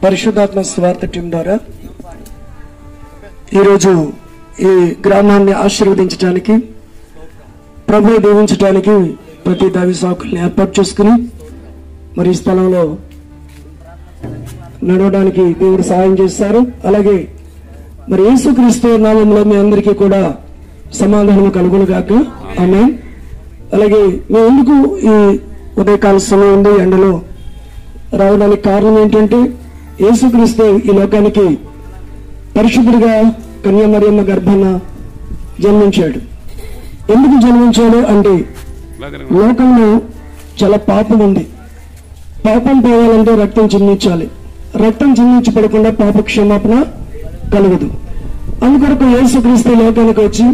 పరిశుద్ధాత్మ స్వార్థ టీం ద్వారా ఈరోజు ఈ గ్రామాన్ని ఆశీర్వదించడానికి, ప్రభువు దీవించడానికి ప్రతి దైవ సేవకుల్ని ఏర్పాటు చేసుకుని మరి ఈ స్థలంలో నడవడానికి దేవుడు సహాయం చేస్తారు. అలాగే మరి యేసుక్రీస్తు నామములో మీ అందరికీ కూడా సమాధానం కలుగునుగాక. ఆమేన్. అలాగే మేము ఎందుకు ఈ ఉదయకాల సమయం ఎండలో రావడానికి కారణం ఏంటంటే, యేసుక్రీస్తు ఈ లోకానికి పరిశుద్ధుడిగా కన్యా మరియమ్మ గర్భాన జన్మించాడు. ఎందుకు జన్మించాడు అంటే, లోకంలో చాలా పాపం ఉంది. పాపం పోవాలంటే రక్తం చిందించాలి. రక్తం చిందించబడకుండా పాప క్షమాపణ కలగదు. అందుకొరకు యేసుక్రీస్తు లోకానికి వచ్చి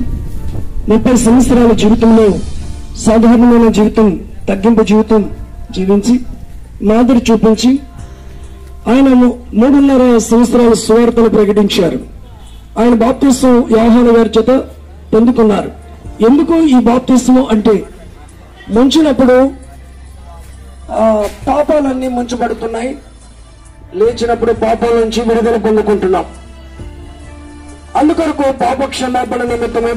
30 సంవత్సరాల జీవితంలో సాధారణమైన జీవితం, తగ్గింపు జీవితం జీవించి మాదిరి చూపించి ఆయన 3.5 సంవత్సరాల సువార్తను ప్రకటించారు. ఆయన బాప్తిస్మం యోహాను గారి చేత పొందుకున్నారు. ఎందుకు ఈ బాప్తిస్మం అంటే, ముంచినప్పుడు పాపాలన్నీ ముంచబడుతున్నాయి, లేచినప్పుడు పాపాల నుంచి విడుదల పొందుకుంటున్నాం. అందుకొరకు పాప క్షమాపణ నిమిత్తమే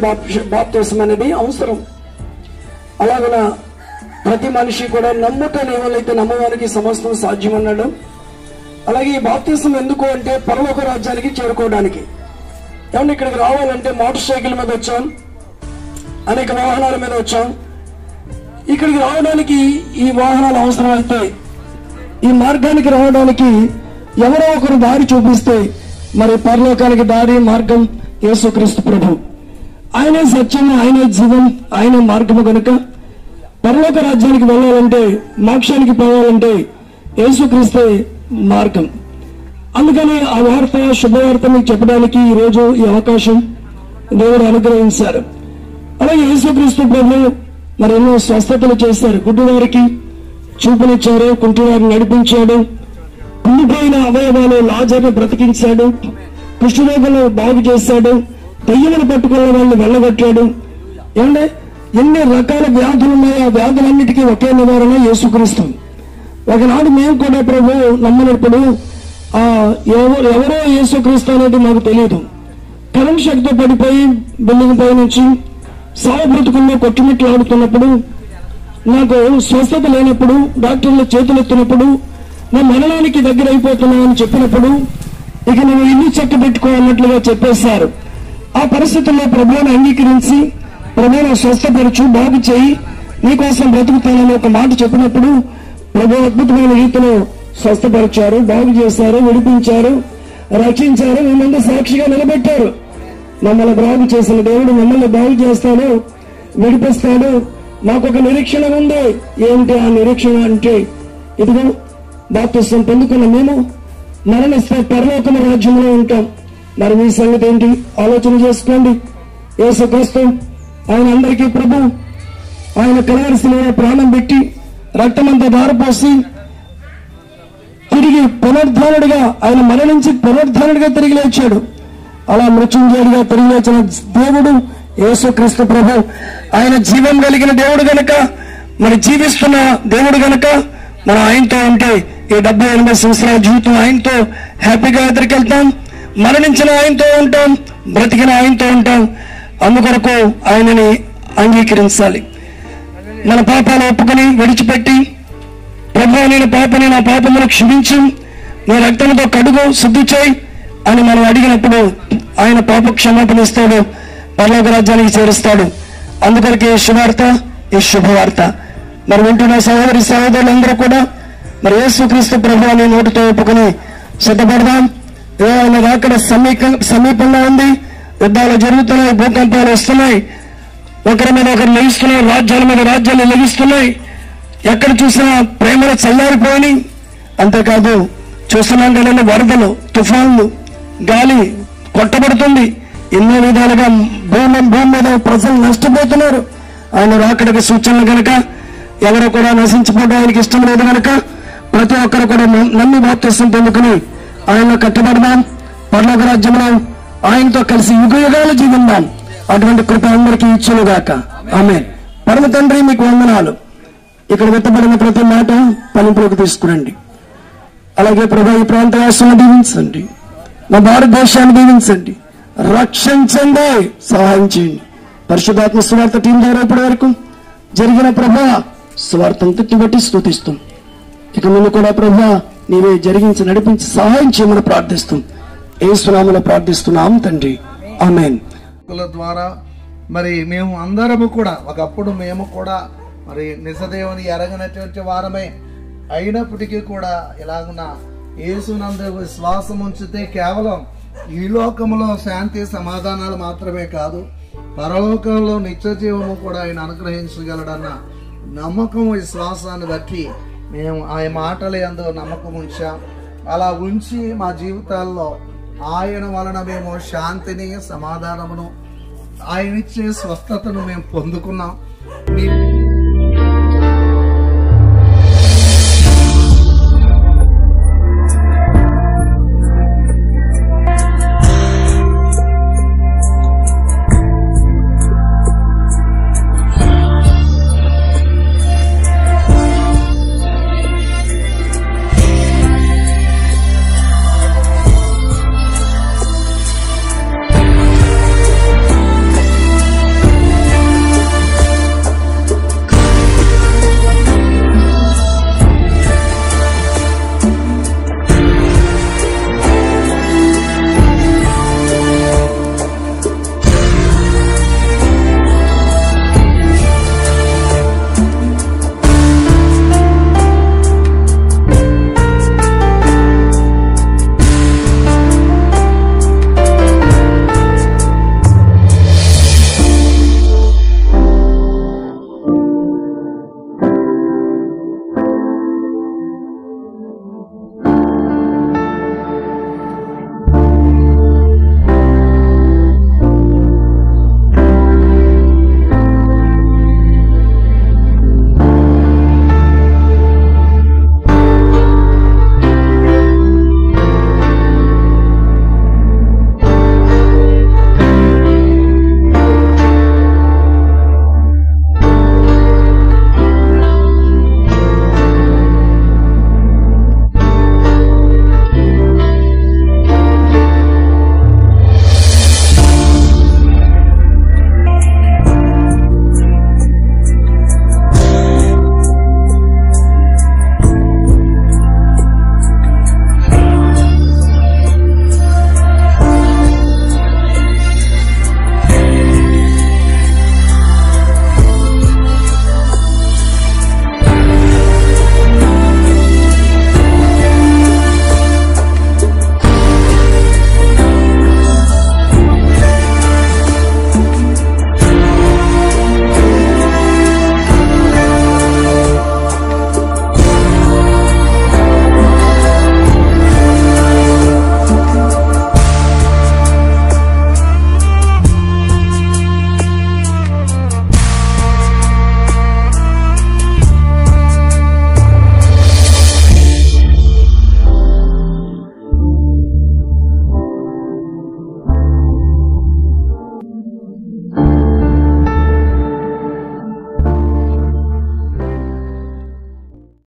బాప్తిస్మం అనేది అవసరం. అలాగన ప్రతి మనిషి కూడా నమ్ముతాను, ఎవరైతే నమ్మవానికి సమస్తం సాధ్యం అన్నాడు. అలాగే ఈ బాప్తిస్మం ఎందుకు అంటే, పరలోక రాజ్యానికి చేరుకోవడానికి. ఏమన్నా ఇక్కడికి రావాలంటే మోటార్ సైకిల్ మీద వచ్చాం, అనేక వాహనాల మీద వచ్చాం. ఇక్కడికి రావడానికి ఈ వాహనాలు అవసరం అయితే, ఈ మార్గానికి రావడానికి ఎవరో ఒకరు దారి చూపిస్తే, మరి పరలోకానికి దారి మార్గం యేసుక్రీస్తు ప్రభు. ఆయనే సత్యం, ఆయనే జీవం, ఆయనే మార్గము. కనుక పరలోక రాజ్యానికి వెళ్ళాలంటే, మోక్షానికి పోవాలంటే యేసుక్రీస్తే మార్గం. అందుకని ఆ వార్త, శుభవార్త మీకు చెప్పడానికి ఈరోజు ఈ అవకాశం దేవుడు అనుగ్రహించారు. అలాగే యేసుక్రీస్తు ప్రభు మరి ఎన్నో స్వస్థతలు చేశారు. గుడ్డివారికి చూపునిచ్చారు, కుంటివారిని నడిపించాడు, కుండిపోయిన అవయవాలు లాజర్ను బ్రతికించాడు, కుష్ఠరోగులు బాగు చేశాడు, దెయ్యములు పట్టుకున్న వాళ్ళని వెళ్ళగొట్టాడు. ఏమంటే ఎన్ని రకాల వ్యాధులు ఉన్నాయో ఆ వ్యాధులన్నిటికీ ఒకే నివారణ యేసుక్రీస్తు. ఒకనాడు మేము కూడా ప్రభు నమ్మనప్పుడు ఎవరో యేసుక్రీస్తు అనేది మాకు తెలియదు. కరెంట్ శక్తితో పడిపోయి బిల్డింగ్ పై నుంచి సావు బ్రతుకుల్లో కొట్టుమిట్లాడుతున్నప్పుడు, నాకు స్వస్థత లేనప్పుడు, డాక్టర్లు చేతులెత్తినప్పుడు, నా మరణానికి దగ్గర అయిపోతున్నావు అని చెప్పినప్పుడు, ఇక నువ్వు ఇల్లు చెక్క పెట్టుకోవాలన్నట్లుగా చెప్పేశారు. ఆ పరిస్థితుల్లో ప్రభువుని అంగీకరించి, ప్రభువును స్వస్థపరచు, బాగు చేయి, నీకోసం బ్రతుకుతానని ఒక మాట చెప్పినప్పుడు ప్రభు అద్భుతమైన రీతిలో స్వస్థపరిచారు, బాగు చేశారు, విడిపించారు, రక్షించారు, మిమ్మల్ని సాక్షిగా నిలబెట్టారు. మమ్మల్ని బాగు చేసిన దేవుడు మమ్మల్ని బాగు చేస్తాడు, విడిపిస్తాడు. మాకొక నిరీక్షణ ఉంది. ఏంటి ఆ నిరీక్షణ అంటే, ఇదిగో బాప్తిస్మం పొందుకున్న మేము మరణిస్తే పరలోకమ రాజ్యంలో ఉంటాం. మరి మీ సంగతి ఏంటి ఆలోచన చేసుకోండి. యేసుక్రీస్తు ఆయన అందరికీ ప్రభు. ఆయన కలవరిశిలో ప్రాణం పెట్టి రక్తమంతా ధారపోసి తిరిగి పునరుద్ధానుడిగా, ఆయన మరణించి పునరుద్ధానుడిగా తిరిగి లేచాడు. అలా మృత్యుంజయుడిగా తిరిగి లేచిన దేవుడు యేసుక్రీస్తు ప్రభు. ఆయన జీవం కలిగిన దేవుడు గనక, మరి జీవిస్తున్న దేవుడు గనక మనం ఆయనతో ఉంటే ఈ 70-80 సంవత్సరాల జీవితం ఆయనతో హ్యాపీగా ఎదురుకెళ్తాం. మరణించిన ఆయనతో ఉంటాం, బ్రతికిన ఆయనతో ఉంటాం. అందుకొరకు ఆయనని అంగీకరించాలి. మన పాపాలు ఒప్పుకొని విడిచిపెట్టి, ప్రభు నేను పాపని, నా పాపమును క్షమించు, నీ రక్తంతో కడుగు, శుద్ధి చేయి అని మనం అడిగినప్పుడు ఆయన పాప క్షమాపణ ఇస్తాడు, పరలోక రాజ్యానికి చేరుస్తాడు. అందుకొరకు ఈ శుభవార్త, ఈ శుభవార్త మరి వింటున్న సహోదరి సహోదరులందరూ కూడా మరి యేసుక్రీస్తు ప్రభు అని నోటితో ఒప్పుకొని సిద్ధపడదాం. ఆయన రాకడ సమీపంగా ఉంది. యుద్ధాలు జరుగుతున్నాయి, భూకంపాలు వస్తున్నాయి, ఒకరి మీద ఒకరు లెగిస్తున్నాయి, రాజ్యాల మీద రాజ్యాలు లెగిస్తున్నాయి. ఎక్కడ చూసినా ప్రేమలు చల్లారిపోయి, అంతేకాదు చూస్తున్నాం కదండి, వరదలు, తుఫాన్లు, గాలి కొట్టబడుతుంది. ఎన్నో విధాలుగా భూమి మీద ప్రజలు నష్టపోతున్నారు. ఆయన రాకడకి సూచనలు కనుక ఎవరో కూడా నశించిపోవడం ఆయనకి ఇష్టం లేదు కనుక ప్రతి ఒక్కరు కూడా నమ్మి బాప్తిస్మం పొందుకుని ఆయనలో కట్టబడదాం. పరలోక రాజ్యంలో ఆయనతో కలిసి యుగ యుగాలు జీవిద్దాం. అటువంటి కృప అందరికీ ఇచ్చునుగాక. ఆమేన్. పరమ తండ్రి మీకు వందనాలు. ఇక్కడ వెత్తబడిన ప్రతి మాట పలింపులోకి తీసుకురండి. అలాగే ప్రభా ఈ ప్రాంత రాష్ట్రాన్ని దీవించండి, మా భారతదేశాన్ని దీవించండి, రక్షించండి, సహాయం చేయండి. పరిశుద్ధాత్మ సువార్త టీం ద్వారా ఇప్పటి వరకు జరిగిన ప్రభా సువార్తను తిట్టుబట్టి స్తుతిస్తాం. ఇక ముందు కూడా ప్రభా నీవే జరిగించి నడిపించి సహాయం చేయమని ప్రార్థిస్తాం. యేసునామములో ప్రార్థిస్తున్నాం తండ్రి, ఆమేన్. ద్వారా మరి మేము అందరము కూడా ఒకప్పుడు మేము కూడా మరి నిజదేవుని ఎరగనటువంటి వారమే అయినప్పటికీ కూడా ఇలాగున యేసునందు విశ్వాసం ఉంచితే కేవలం ఈ లోకంలో శాంతి సమాధానాలు మాత్రమే కాదు, పరలోకంలో నిత్య జీవము కూడా ఆయన అనుగ్రహించగలడన్న నమ్మకం విశ్వాసాన్ని బట్టి మేము ఆ మాటల యందు నమ్మకం ఉంచాం. అలా ఉంచి మా జీవితాల్లో ఆయన వలన మేము శాంతిని, సమాధానమును, ఆయన ఇచ్చే స్వస్థతను మేము పొందుకున్నాం.